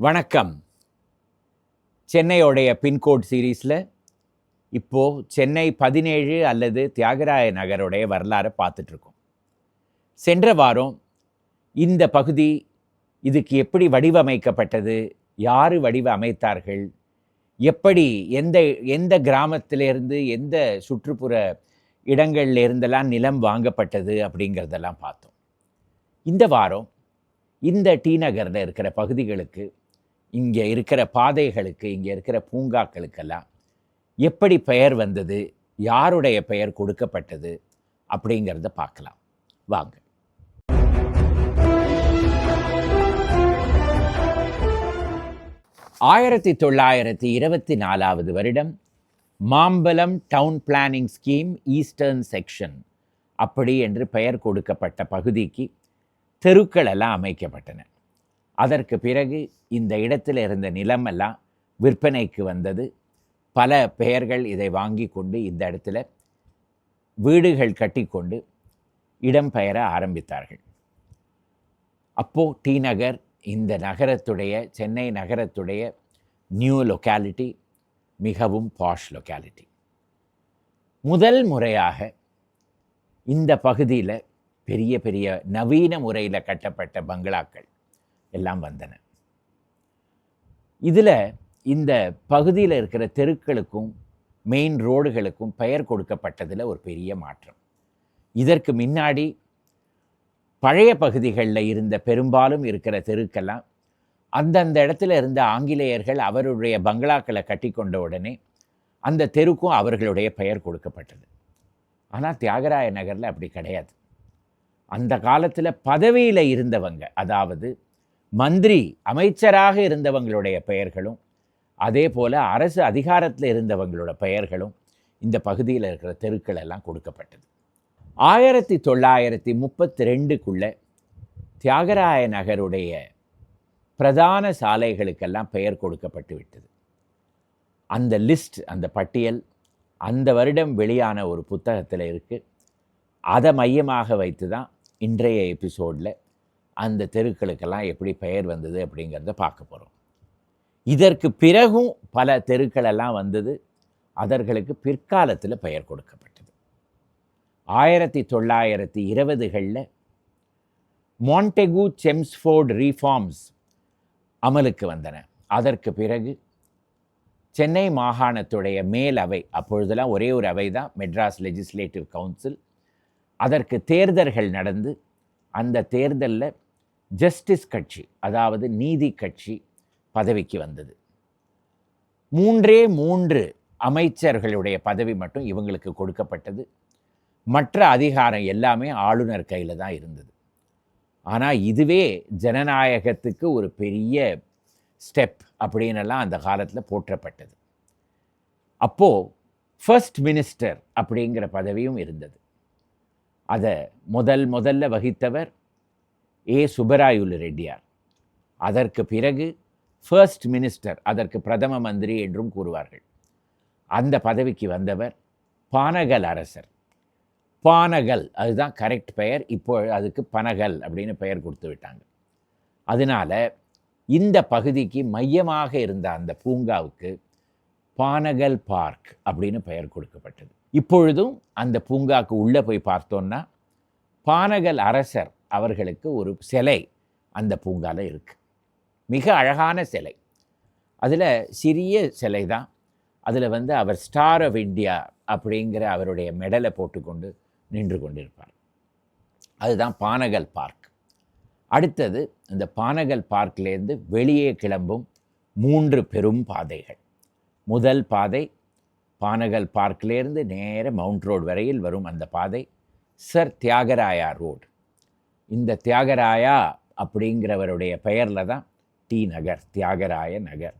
வணக்கம். சென்னையோடைய பின்கோட் சீரீஸில் இப்போது சென்னை 17 அல்லது தியாகராய நகருடைய வரலாறை பார்த்துட்ருக்கோம். சென்ற வாரம் இந்த பகுதி இதுக்கு எப்படி வடிவமைக்கப்பட்டது, யார் வடிவமைத்தார்கள், எப்படி எந்த எந்த கிராமத்திலேருந்து எந்த சுற்றுப்புற இடங்கள்லேருந்தெல்லாம் நிலம் வாங்கப்பட்டது அப்படிங்கிறதெல்லாம் பார்த்தோம். இந்த வாரம் இந்த டி நகரில் இருக்கிற பகுதிகளுக்கு, இங்கே இருக்கிற பாதைகளுக்கு, இங்கே இருக்கிற பூங்காக்களுக்கெல்லாம் எப்படி பெயர் வந்தது, யாருடைய பெயர் கொடுக்கப்பட்டது அப்படிங்கிறத பார்க்கலாம். வாங்க. ஆயிரத்தி 1924 வருடம் Mambalam down planning scheme eastern section அப்படி என்று பெயர் கொடுக்கப்பட்ட பகுதிக்கு தெருக்கள் எல்லாம் அமைக்கப்பட்டன. அதற்கு பிறகு இந்த இடத்தில் இருந்த நிலமெல்லாம் விற்பனைக்கு வந்தது. பல பெயர்கள் இதை வாங்கி கொண்டு இந்த இடத்துல வீடுகள் கட்டி கொண்டு இடம் பெயர ஆரம்பித்தார்கள். அப்போது டி நகர் இந்த நகரத்துடைய, சென்னை நகரத்துடைய நியூ லொக்காலிட்டி, மிகவும் பாஷ் லொக்காலிட்டி. முதல் முறையாக இந்த பகுதியில் பெரிய பெரிய நவீன முறையில் கட்டப்பட்ட பங்களாக்கள் எல்லாம் வந்தன. இதில் இந்த பகுதியில் இருக்கிற தெருக்களுக்கும் மெயின் ரோடுகளுக்கும் பெயர் கொடுக்கப்பட்டதில் ஒரு பெரிய மாற்றம். இதற்கு முன்னாடி பழைய பகுதிகளில் இருந்த பெரும்பாலும் இருக்கிற தெருக்கெல்லாம் அந்தந்த இடத்துல இருந்த ஆங்கிலேயர்கள் அவருடைய பங்களாக்களை கட்டி கொண்ட உடனே அந்த தெருக்கும் அவர்களுடைய பெயர் கொடுக்கப்பட்டது. ஆனால் தியாகராய நகரில் அப்படி கிடையாது. அந்த காலத்தில் பதவியில் இருந்தவங்க, அதாவது மந்திரி, அமைச்சராக இருந்தவங்களுடைய பெயர்களும், அதே போல் அரசு அதிகாரத்தில் இருந்தவங்களோட பெயர்களும் இந்த பகுதியில் இருக்கிற தெருக்கள் எல்லாம் கொடுக்கப்பட்டது. 1932க்குள்ளே தியாகராய நகருடைய பிரதான சாலைகளுக்கெல்லாம் பெயர் கொடுக்கப்பட்டு விட்டது. அந்த லிஸ்ட், அந்த பட்டியல் அந்த வருடம் வெளியான ஒரு புத்தகத்தில் இருக்குது. அதை மையமாக வைத்து தான் இன்றைய எபிசோடில் அந்த தெருக்களுக்கெல்லாம் எப்படி பெயர் வந்தது அப்படிங்கிறத பார்க்க போகிறோம். இதற்கு பிறகும் பல தெருக்களெல்லாம் வந்தது. அதர்களுக்கு பிற்காலத்தில் பெயர் கொடுக்கப்பட்டது. 1920களில் மாண்டெகு செம்ஸ்ஃபோர்ட் ரீஃபார்ம்ஸ் அமலுக்கு வந்தன. அதற்கு பிறகு சென்னை மாகாணத்துடைய மேல் அவை, அப்பொழுதெல்லாம் ஒரே ஒரு அவை தான், மெட்ராஸ் லெஜிஸ்லேட்டிவ் கவுன்சில், அதற்கு தேர்தல்கள் நடந்து அந்த தேர்தலில் ஜஸ்டிஸ் கட்சி, அதாவது நீதி கட்சி பதவிக்கு வந்தது. 3 அமைச்சர்களுடைய பதவி மட்டும் இவங்களுக்கு கொடுக்கப்பட்டது. மற்ற அதிகாரம் எல்லாமே ஆளுநர் கையில் தான் இருந்தது. ஆனால் இதுவே ஜனநாயகத்துக்கு ஒரு பெரிய ஸ்டெப் அப்படின்னெல்லாம் அந்த காலத்தில் போற்றப்பட்டது. அப்போது ஃபர்ஸ்ட் மினிஸ்டர் அப்படிங்கிற பதவியும் இருந்தது. அதை முதல்ல வகித்தவர் ஏ. சுப்பராயுலு ரெட்டியார். அதற்கு பிறகு ஃபர்ஸ்ட் மினிஸ்டர், அதற்கு பிரதம மந்திரி என்றும் கூறுவார்கள். அந்த பதவிக்கு வந்தவர் பானகல் அரசர். பானகல் அதுதான் கரெக்ட் பெயர். இப்போ அதுக்கு பனகல் அப்படின்னு பெயர் கொடுத்து விட்டாங்க. அதனால் இந்த பகுதிக்கு மையமாக இருந்த அந்த பூங்காவுக்கு பானகல் பார்க் அப்படின்னு பெயர் கொடுக்கப்பட்டது. இப்பொழுதும் அந்த பூங்காவுக்கு உள்ளே போய் பார்த்தோன்னா பானகல் அரசர் அவர்களுக்கு ஒரு சிலை அந்த பூங்காவில் இருக்குது. மிக அழகான சிலை. அதில் சிறிய சிலை தான். அதில் அவர் ஸ்டார் ஆஃப் இந்தியா அப்படிங்கிற அவருடைய மெடலை போட்டுக்கொண்டு நின்று கொண்டிருப்பார். அதுதான் பானகல் பார்க். அடுத்தது இந்த பானகல் பார்க்லேருந்து வெளியே கிளம்பும் 3 பெரும் பாதைகள். முதல் பாதை பானகல் பார்க்லேருந்து நேர மவுண்ட் ரோடு வரையில் வரும் அந்த பாதை சர் தியாகராயா ரோடு. இந்த தியாகராயா அப்படிங்கிறவருடைய பெயரில் தான் டி நகர், தியாகராய நகர்.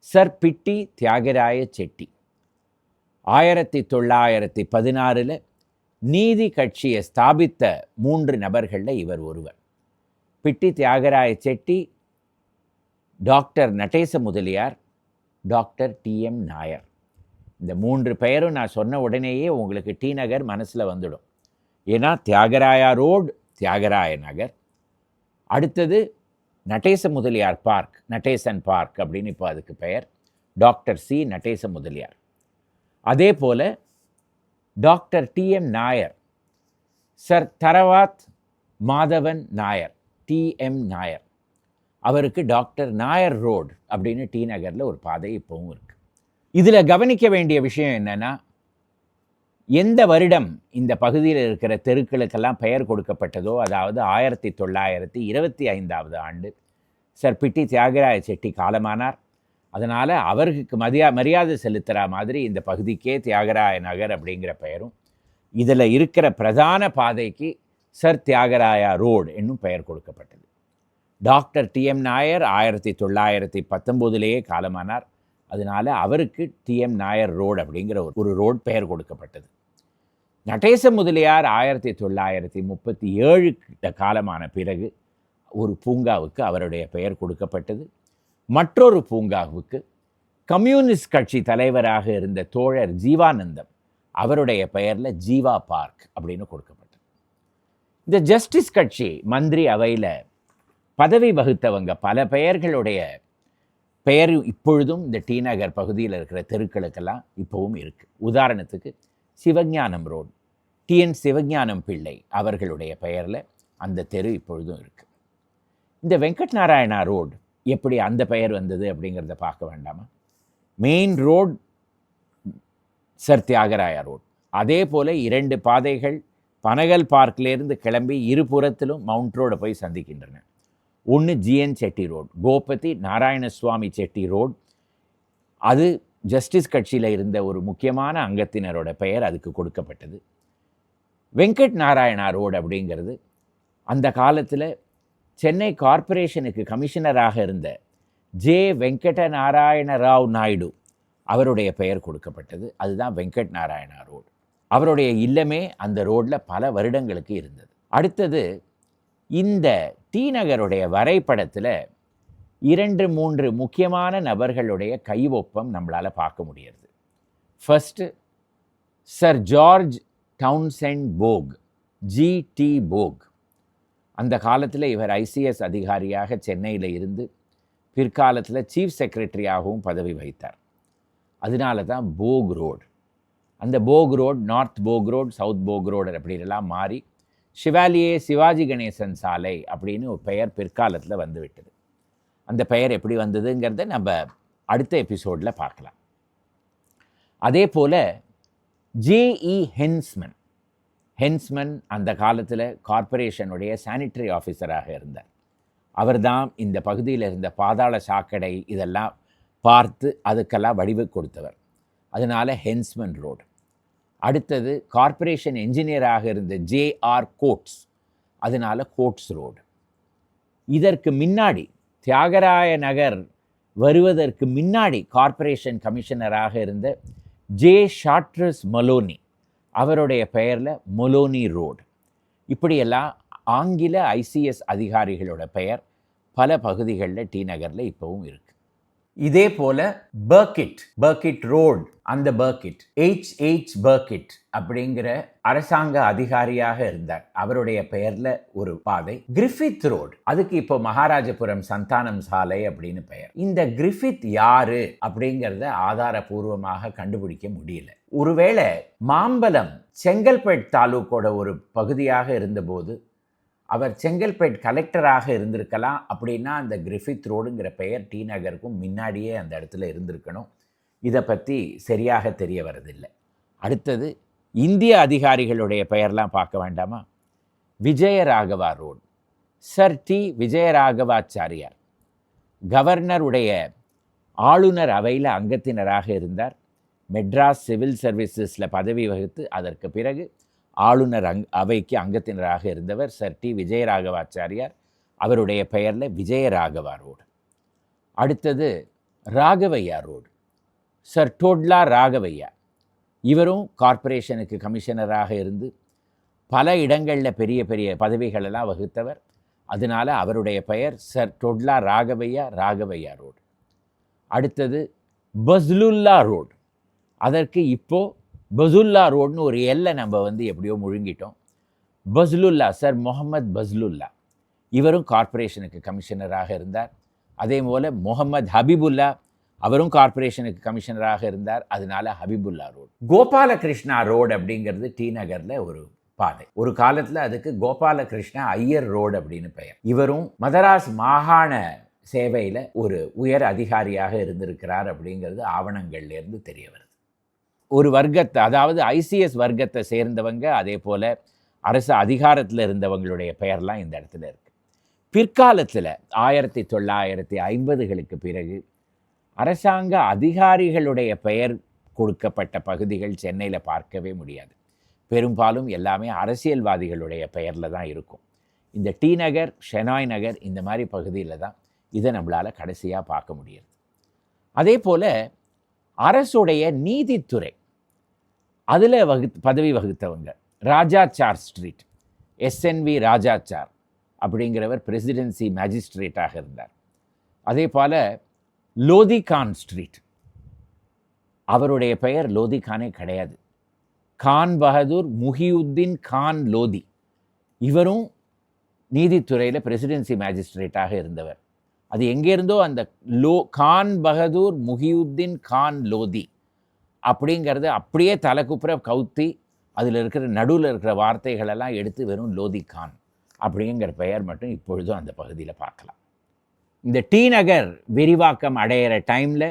சர் பிட்டி தியாகராய செட்டி 1916 நீதி கட்சியை ஸ்தாபித்த 3 நபர்களில் இவர் ஒருவர். பிட்டி Thyagaraya Shetty, doctor Natesa Mudaliar, doctor TM. Nair. இந்த 3 பெயரும் நான் சொன்ன உடனேயே உங்களுக்கு டி நகர் மனசில் வந்துடும். ஏன்னா தியாகராயா ரோடு, தியாகராய நகர். அடுத்தது நடேச முதலியார் பார்க், நடேசன் பார்க் அப்படின்னு இப்போ அதுக்கு பெயர். Doctor C Natesa Mudaliar. அதே போல் doctor TM Nair, sir Taravath Madhavan Nair, TM Nair, அவருக்கு டாக்டர் நாயர் ரோடு அப்படின்னு டி நகரில் ஒரு பாதை இப்போவும் இருக்குது. இதில் கவனிக்க வேண்டிய விஷயம் என்னென்னா, எந்த வருடம் இந்த பகுதியில் இருக்கிற தெருக்களுக்கெல்லாம் பெயர் கொடுக்கப்பட்டதோ, அதாவது 1925 ஆண்டு சர் பிட்டி தியாகராய செட்டி காலமானார். அதனால் அவருக்கு மரியாதை செலுத்துகிற மாதிரி இந்த பகுதிக்கே தியாகராய நகர் அப்படிங்கிற பெயரும், இதில் இருக்கிற பிரதான பாதைக்கு சர் தியாகராயா ரோடு என்னும் பெயர் கொடுக்கப்பட்டது. டாக்டர் டிஎம் நாயர் 1919 காலமானார். அதனால் அவருக்கு டிஎம் நாயர் ரோடு அப்படிங்கிற ஒரு ரோடு பெயர் கொடுக்கப்பட்டது. நடேச முதலியார் 1937 காலமான பிறகு ஒரு பூங்காவுக்கு அவருடைய பெயர் கொடுக்கப்பட்டது. மற்றொரு பூங்காவுக்கு கம்யூனிஸ்ட் கட்சி தலைவராக இருந்த தோழர் ஜீவானந்தம், அவருடைய பெயரில் ஜீவா பார்க் அப்படின்னு கொடுக்கப்பட்டது. இந்த ஜஸ்டிஸ் கட்சி மந்திரி அவையில் பதவி வகுத்தவங்க பல பெயர்களுடைய பெயர் இப்பொழுதும் இந்த டி நகர் பகுதியில் இருக்கிற தெருக்களுக்கெல்லாம் இப்போவும் இருக்குது. உதாரணத்துக்கு சிவஞானம் ரோடு, டிஎன் சிவஞானம் பிள்ளை அவர்களுடைய பெயரில் அந்த தெரு இப்பொழுதும் இருக்குது. இந்த வெங்கட் நாராயணா ரோடு எப்படி அந்த பெயர் வந்தது அப்படிங்கிறத பார்க்க வேண்டாமா? Main road sir Thyagaraja road. அதே போல் 2 பாதைகள் பனகல் பார்க்லேருந்து கிளம்பி இருபுறத்திலும் மவுண்ட் ரோடை போய் சந்திக்கின்றன. ஒன்று GN Chetty road, Gopathi Narayanaswami Chetty road. அது ஜஸ்டிஸ் கட்சியில் இருந்த ஒரு முக்கியமான அங்கத்தினரோட பெயர் அதுக்கு கொடுக்கப்பட்டது. வெங்கட் நாராயணா ரோடு அப்படிங்கிறது அந்த காலத்தில் சென்னை கார்ப்பரேஷனுக்கு கமிஷனராக இருந்த ஜே வெங்கட நாராயண ராவ் நாயுடு அவருடைய பெயர் கொடுக்கப்பட்டது. அதுதான் வெங்கட் நாராயணா ரோடு. அவருடைய இல்லமே அந்த ரோட்டில் பல வருடங்களுக்கு இருந்தது. அடுத்தது, இந்த டி நகருடைய வரைபடத்தில் 2-3 முக்கியமான நபர்களுடைய கைவொப்பம் நம்மளால் பார்க்க முடியாது. ஃபர்ஸ்ட்டு சர் ஜார்ஜ் டவுன்சென்ட் போக், ஜிடி போக். அந்த காலத்தில் இவர் ஐசிஎஸ் அதிகாரியாக சென்னையில் இருந்து பிற்காலத்தில் சீஃப் செக்ரட்டரியாகவும் பதவி வகித்தார். அதனால தான் போக் ரோடு. அந்த போக் ரோடு நார்த் போக் ரோடு, சவுத் போக் ரோடு அப்படின்லாம் மாறி ஷிவாலியே சிவாஜி கணேசன் சாலை அப்படின்னு ஒரு பெயர் பிற்காலத்தில் வந்துவிட்டது. அந்த பெயர் எப்படி வந்ததுங்கிறத நம்ம அடுத்த எபிசோடில் பார்க்கலாம். அதே போல் ஜேஇ ஹென்ஸ்மன் அந்த காலத்தில் கார்ப்பரேஷனுடைய சானிட்டரி ஆஃபீஸராக இருந்தார். அவர்தான் இந்த பகுதியில் இருந்த பாதாள சாக்கடை இதெல்லாம் பார்த்து அதுக்கெல்லாம் வடிவு கொடுத்தவர். அதனால் ஹென்ஸ்மன் ரோடு. அடுத்தது கார்ப்பரேஷன் என்ஜினியராக இருந்த ஜேஆர் கோட்ஸ், அதனால் கோட்ஸ் ரோடு. இதற்கு முன்னாடி தியாகராய நகர் வருவதற்கு முன்னாடி கார்ப்பரேஷன் கமிஷனராக இருந்த ஜே ஷாட்ரஸ் மலோனி, அவருடைய பெயரில் மொலோனி ரோடு. இப்படியெல்லாம் ஆங்கில ஐசிஎஸ் அதிகாரிகளோட பெயர் பல பகுதிகளில் டி நகரில் இப்போவும் இருக்குது. இதே போல் பர்கிட் ரோடு, அந்த பர்கிட் H.H. பர்கிட் அப்படிங்கிற அரசாங்க அதிகாரியாக இருந்தார். அவருடைய பெயரில் ஒரு பாதை. கிரிஃபித் ரோடு, அதுக்கு இப்போ மகாராஜபுரம் சந்தானம் சாலை அப்படின்னு பெயர். இந்த கிரிஃபித் யாரு அப்படிங்கிறத ஆதாரபூர்வமாக கண்டுபிடிக்க முடியல. ஒருவேளை மாம்பலம் செங்கல்பேட் தாலூக்கோட ஒரு பகுதியாக இருந்தபோது அவர் செங்கல்பேட் கலெக்டராக இருந்திருக்கலாம். அப்படின்னா அந்த கிரிஃபித் ரோடுங்கிற பெயர் டி நகருக்கும் முன்னாடியே அந்த இடத்துல இருந்திருக்கணும். இதை பற்றி சரியாக தெரிய வரதில்லை. அடுத்தது இந்திய அதிகாரிகளுடைய பெயர்லாம் பார்க்க வேண்டாமா? Vijayaraghava road, sir D Vijayaraghavachariar கவர்னருடைய ஆளுநர் அவையில் அங்கத்தினராக இருந்தார். மெட்ராஸ் சிவில் சர்வீசஸில் பதவி வகித்து அதற்கு பிறகு ஆளுநர் அவைக்கு அங்கத்தினராக இருந்தவர் சர் டி விஜயராகவாச்சாரியார். அவருடைய பெயரில் விஜயராகவா ரோடு. அடுத்தது ராகவையா ரோடு, சர் டோட்லா ராகவையா. இவரும் கார்ப்பரேஷனுக்கு கமிஷனராக இருந்து பல இடங்களில் பெரிய பெரிய பதவிகளெல்லாம் வகித்தவர். அதனால் அவருடைய பெயர் சர் டோட்லா ராகவையா ரோடு. அடுத்தது பஸ்லுல்லா ரோடு. அதற்கு இப்போது பசுல்லா ரோடுன்னு ஒரு எல்லை நம்ம எப்படியோ முழுங்கிட்டோம். பஸ்லுல்லா, சர் முகமது பஸ்லுல்லா. இவரும் கார்ப்பரேஷனுக்கு கமிஷனராக இருந்தார். அதே போல் முகமது ஹபீபுல்லா, அவரும் கார்ப்பரேஷனுக்கு கமிஷனராக இருந்தார். அதனால ஹபீபுல்லா ரோடு. கோபாலகிருஷ்ணா ரோடு அப்படிங்கிறது டி நகரில் ஒரு பாதை. ஒரு காலத்தில் அதுக்கு கோபாலகிருஷ்ணா ஐயர் ரோடு அப்படின்னு பெயர். இவரும் மதராஸ் மாகாண சேவையில் ஒரு உயர் அதிகாரியாக இருந்திருக்கிறார் அப்படிங்கிறது ஆவணங்கள்லேருந்து தெரிய வருது. ஒரு வர்க்கத்தை, அதாவது ஐசிஎஸ் வர்க்கத்தை சேர்ந்தவங்க, அதே போல் அரசு அதிகாரத்தில் இருந்தவங்களுடைய பெயர்லாம் இந்த இடத்துல இருக்குது. பிற்காலத்தில் 1950களுக்கு பிறகு அரசாங்க அதிகாரிகளுடைய பெயர் கொடுக்கப்பட்ட பகுதிகள் சென்னையில் பார்க்கவே முடியாது. பெரும்பாலும் எல்லாமே அரசியல்வாதிகளுடைய பெயரில் தான் இருக்கும். இந்த டி நகர், ஷெனாய் நகர், இந்த மாதிரி பகுதியில் தான் இதை நம்மளால் கடைசியாக பார்க்க முடியுது. அதே போல் அரசுடைய நீதித்துறை, அதில் பதவி வகுத்தவங்க ராஜாச்சார் ஸ்ட்ரீட், எஸ்என்வி ராஜாச்சார் அப்படிங்கிறவர் பிரசிடென்சி மேஜிஸ்ட்ரேட்டாக இருந்தார். அதே போல் லோதி கான் ஸ்ட்ரீட், அவருடைய பெயர் லோதி கானே கிடையாது, கான் பகதூர் முஹியுத்தீன் கான் லோதி. இவரும் நீதித்துறையில் பிரசிடென்சி மேஜிஸ்ட்ரேட்டாக இருந்தவர். அது எங்கேருந்தோ அந்த கான் பகதூர் முஹியுத்தீன் கான் லோதி அப்படிங்கிறது அப்படியே தலைக்குப்புற கவுத்தி அதில் இருக்கிற நடுவில் இருக்கிற வார்த்தைகளெல்லாம் எடுத்து வெறும் லோதி கான் அப்படிங்கிற பெயர் மட்டும் இப்பொழுதும் அந்த பகுதியில் பார்க்கலாம். இந்த டி நகர் விரிவாக்கம் அடையிற டைமில்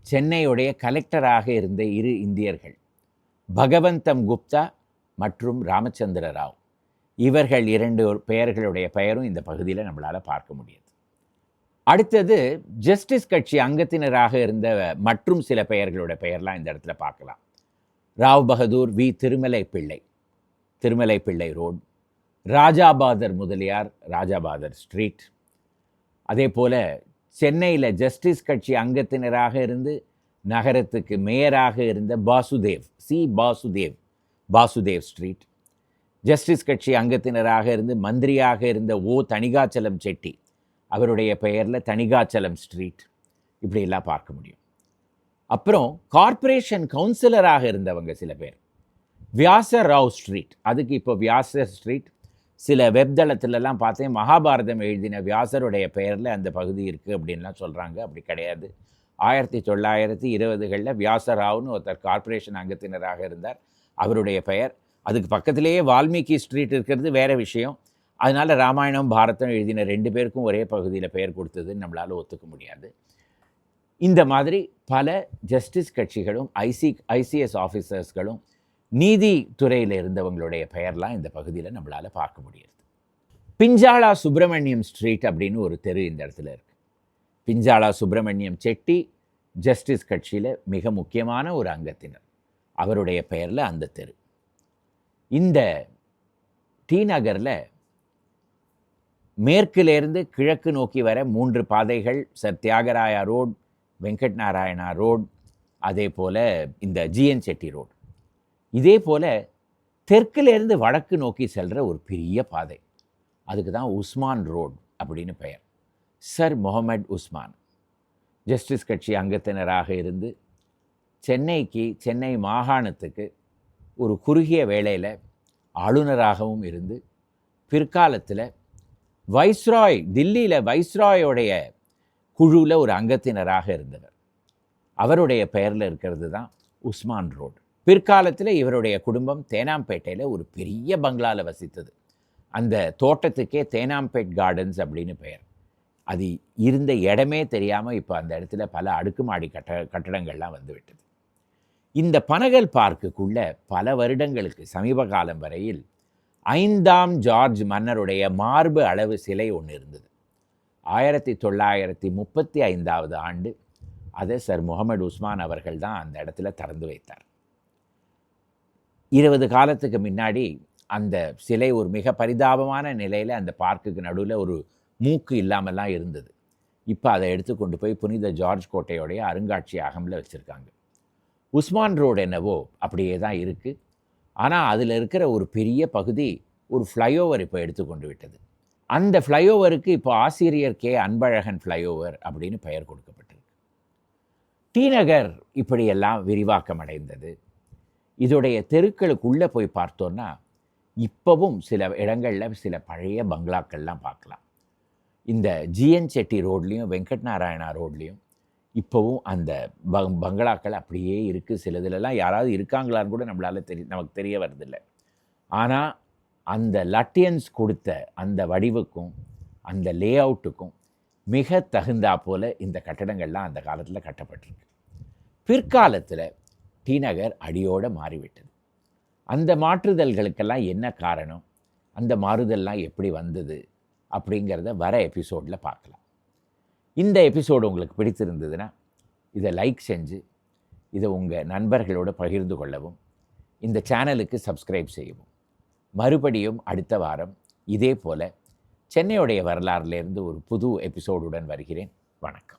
சென்னையுடைய கலெக்டராக இருந்த 2 இந்தியர்கள், பகவந்தம் குப்தா மற்றும் ராமச்சந்திர ராவ், இவர்கள் 2 பெயர்களுடைய பெயரும் இந்த பகுதியில் நம்மளால் பார்க்க முடியுது. அடுத்தது ஜஸ்டிஸ் கட்சி அங்கத்தினராக இருந்த மற்றும் சில பெயர்களோட பெயர்லாம் இந்த இடத்துல பார்க்கலாம். ராவ் பகதூர் வி திருமலை பிள்ளை, திருமலை பிள்ளை ரோடு, ராஜாபாதர் முதலியார், ராஜாபாதர் ஸ்ட்ரீட். அதே போல் சென்னையில் ஜஸ்டிஸ் கட்சி அங்கத்தினராக இருந்து நகரத்துக்கு மேயராக இருந்த Basudev, C Basudev, Basudev street. Justice கட்சி அங்கத்தினராக இருந்து மந்திரியாக இருந்த ஓ தணிகாச்சலம் செட்டி, அவருடைய பெயரில் தணிகாச்சலம் ஸ்ட்ரீட். இப்படியெல்லாம் பார்க்க முடியும். அப்புறம் கார்ப்பரேஷன் கவுன்சிலராக இருந்தவங்க சில பேர், வியாசர் ராவ் ஸ்ட்ரீட், அதுக்கு இப்போ வியாசர் ஸ்ட்ரீட். சில வெப்தளத்துலலாம் பார்த்தேன், மகாபாரதம் எழுதின வியாசருடைய பெயரில் அந்த பகுதி இருக்குது அப்படின்லாம் சொல்கிறாங்க. அப்படி கிடையாது. 1920களில் வியாசராவ்னு ஒருத்தர் கார்ப்பரேஷன் அங்கத்தினராக இருந்தார். அவருடைய பெயர், அதுக்கு பக்கத்திலேயே வால்மீகி ஸ்ட்ரீட் இருக்கிறது வேறு விஷயம். அதனால் ராமாயணம் பாரதம் எழுதின 2 பேருக்கும் ஒரே பகுதியில் பெயர் கொடுத்ததுன்னு நம்மளால் ஒத்துக்க முடியாது. இந்த மாதிரி பல ஜஸ்டிஸ் கட்சிகளும் ஐசிஎஸ் ஆஃபீஸர்ஸ்களும் நீதித்துறையில் இருந்தவங்களுடைய பெயர்லாம் இந்த பகுதியில் நம்மளால் பார்க்க முடியாது. பிஞ்சாலா சுப்பிரமணியம் ஸ்ட்ரீட் அப்படின்னு ஒரு தெரு இந்த இடத்துல இருக்குது. பிஞ்சாலா சுப்பிரமணியம் செட்டி ஜஸ்டிஸ் கட்சியில் மிக முக்கியமான ஒரு அங்கத்தினர், அவருடைய பெயரில் அந்த தெரு. இந்த டி நகரில் மேற்கிலேருந்து கிழக்கு நோக்கி வர 3 பாதைகள், sir Thyagaraja road, Venkat Narayana road, அதே போல் இந்த ஜிஎன் செட்டி ரோடு. இதே போல் தெற்கிலேருந்து வடக்கு நோக்கி செல்கிற ஒரு பெரிய பாதை, அதுக்கு தான் உஸ்மான் ரோட் அப்படின்னு பெயர். சர் முகமது உஸ்மான் ஜஸ்டிஸ் கட்சி அங்கத்தினராக இருந்து சென்னை மாகாணத்துக்கு ஒரு குறுகிய வேளையில் ஆளுநராகவும் இருந்து பிற்காலத்தில் வைஸ்ராய், தில்லியில் வைஸ்ராயோடைய குழுவில் ஒரு அங்கத்தினராக இருந்தவர். அவருடைய பெயரில் இருக்கிறது தான் உஸ்மான் ரோடு. பிற்காலத்தில் இவருடைய குடும்பம் தேனாம்பேட்டையில் ஒரு பெரிய பங்களாவில் வசித்தது. அந்த தோட்டத்துக்கே தேனாம்பேட் கார்டன்ஸ் அப்படின்னு பெயர். அது இருந்த இடமே தெரியாமல் இப்போ அந்த இடத்துல பல அடுக்குமாடி கட்டடங்கள்லாம் வந்துவிட்டது. இந்த பனகல் பார்க்குக்குள்ளே பல வருடங்களுக்கு சமீப காலம் வரையில் 5ஆம் ஜார்ஜ் மன்னருடைய மார்பு அளவு சிலை ஒன்று இருந்தது. 1935 ஆண்டு அதை சர் முகமது உஸ்மான் அவர்கள் தான் அந்த இடத்துல திறந்து வைத்தார். 20 காலத்துக்கு முன்னாடி அந்த சிலை ஒரு மிக பரிதாபமான நிலையில் அந்த பார்க்குக்கு நடுவில் ஒரு மூக்கு இல்லாமல்லாம் இருந்தது. இப்போ அதை எடுத்துக்கொண்டு போய் புனித ஜார்ஜ் கோட்டையோடைய அருங்காட்சியகமில் வச்சுருக்காங்க. உஸ்மான் ரோடு என்னவோ அப்படியே தான் இருக்குது. ஆனால் அதில் இருக்கிற ஒரு பெரிய பகுதி ஒரு ஃப்ளைஓவர் இப்போ எடுத்துக்கொண்டு விட்டது. அந்த ஃப்ளைஓவருக்கு இப்போ ஆசிரியர் கே அன்பழகன் ஃப்ளைஓவர் அப்படின்னு பெயர் கொடுக்கப்பட்டிருக்கு. டி நகர் இப்படியெல்லாம் விரிவாக்கம் அடைந்தது. இதோடைய தெருக்களுக்குள்ளே போய் பார்த்தோன்னா இப்போவும் சில இடங்களில் சில பழைய பங்களாக்கள்லாம் பார்க்கலாம். இந்த ஜிஎன் செட்டி ரோட்லேயும் வெங்கட் நாராயணா ரோட்லேயும் இப்போவும் அந்த பங்களாக்கள் அப்படியே இருக்குது. சிலதுலலாம் யாராவது இருக்காங்களான்னு கூட நமக்கு தெரிய வரதில்லை. ஆனால் அந்த லட்டியன்ஸ் கொடுத்த அந்த வடிவுக்கும் அந்த லே அவுட்டுக்கும் மிக தகுந்தா போல் இந்த கட்டடங்கள்லாம் அந்த காலத்தில் கட்டப்பட்டிருக்கு. பிற்காலத்தில் டி நகர் அடியோடு மாறிவிட்டது. அந்த மாற்றுதல்களுக்கெல்லாம் என்ன காரணம், அந்த மாறுதல்லாம் எப்படி வந்தது அப்படிங்கிறத வர எபிசோடில் பார்க்கலாம். இந்த எபிசோடு உங்களுக்கு பிடித்திருந்ததுன்னா இதை லைக் செஞ்சு இதை உங்கள் நண்பர்களோடு பகிர்ந்து கொள்ளவும், இந்த சேனலுக்கு சப்ஸ்கிரைப் செய்யவும். மறுபடியும் அடுத்த வாரம் இதே போல் சென்னையுடைய வரலாறுலேருந்து ஒரு புது எபிசோடுடன் வருகிறேன். வணக்கம்.